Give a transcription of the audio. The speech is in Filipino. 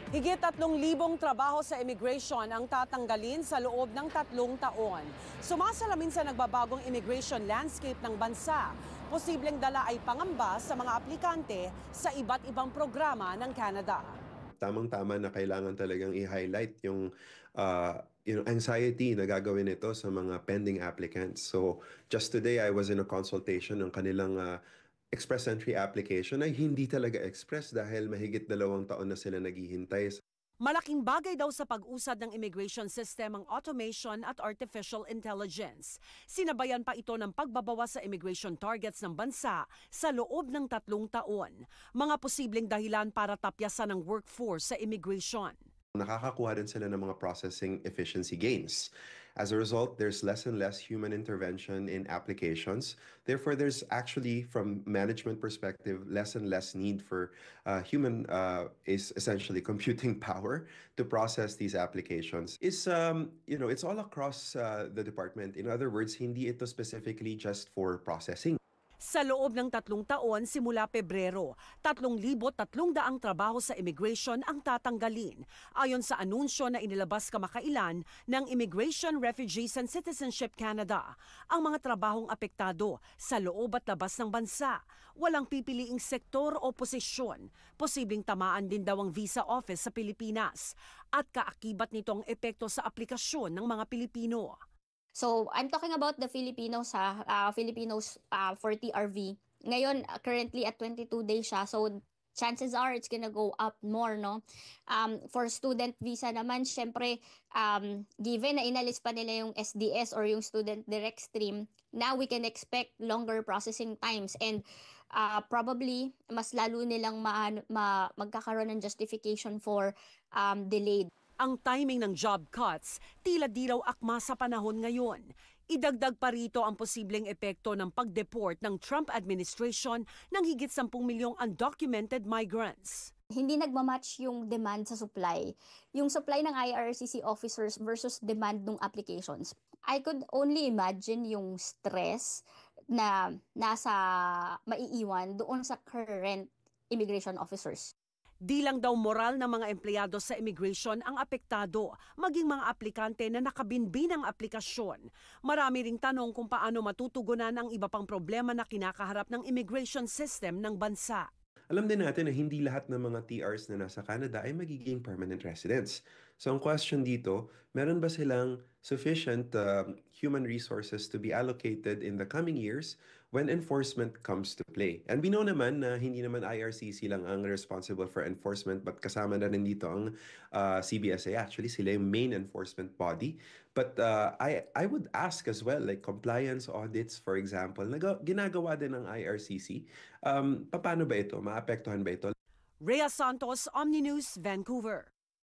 Higit 3,000 trabaho sa immigration ang tatanggalin sa loob ng 3 taon. Sumasalamin sa nagbabagong immigration landscape ng bansa. Posibleng dala ay pangamba sa mga aplikante sa iba't ibang programa ng Canada. Tamang-tama na kailangan talagang i-highlight yung anxiety na gagawin ito sa mga pending applicants. So just today I was in a consultation ng kanilang express entry application ay hindi talaga express dahil mahigit 2 taon na sila naghihintay. Malaking bagay daw sa pag-usad ng immigration system ang automation at artificial intelligence. Sinabayan pa ito ng pagbabawas sa immigration targets ng bansa sa loob ng 3 taon. Mga posibleng dahilan para tapyasan ng workforce sa immigration. Nakakakuha din sila ng mga processing efficiency gains. As a result, there's less and less human intervention in applications. Therefore, there's actually, from management perspective, less and less need for is essentially computing power to process these applications. It's all across the department. In other words, hindi ito specifically just for processing. Sa loob ng 3 taon simula Pebrero, 3,300 trabaho sa immigration ang tatanggalin. Ayon sa anunsyo na inilabas kamakailan ng Immigration, Refugees and Citizenship Canada, ang mga trabahong apektado sa loob at labas ng bansa. Walang pipiliing sektor o posisyon. Posibleng tamaan din daw ang visa office sa Pilipinas at kaakibat nitong epekto sa aplikasyon ng mga Pilipino. So, I'm talking about the Filipinos for TRV. Ngayon, currently at 22 days siya. So, chances are it's gonna go up more, no? For student visa naman, syempre, given na inalis pa nila yung SDS or yung student direct stream, now we can expect longer processing times and probably mas lalo nilang magkakaroon ng justification for delayed. Ang timing ng job cuts, tila di raw akma sa panahon ngayon. Idagdag pa rito ang posibleng epekto ng pag-deport ng Trump administration ng higit 10 milyong undocumented migrants. Hindi nagmamatch yung demand sa supply. Yung supply ng IRCC officers versus demand ng applications. I could only imagine yung stress na nasa maiiwan doon sa current immigration officers. Di lang daw moral ng mga empleyado sa immigration ang apektado, maging mga aplikante na nakabinbin ang aplikasyon. Marami ring tanong kung paano matutugunan ang iba pang problema na kinakaharap ng immigration system ng bansa. Alam din natin na hindi lahat ng mga TRs na nasa Canada ay magiging permanent residents. So ang question dito, meron ba silang sufficient human resources to be allocated in the coming years when enforcement comes to play? And we know naman na hindi naman IRCC lang ang responsible for enforcement but kasama na rin dito ang CBSA. Actually, sila yung main enforcement body. But I would ask as well, like compliance audits, for example, ginagawa din ng IRCC. Paano ba ito? Maapektuhan ba ito? Rhea Santos, Omni News, Vancouver.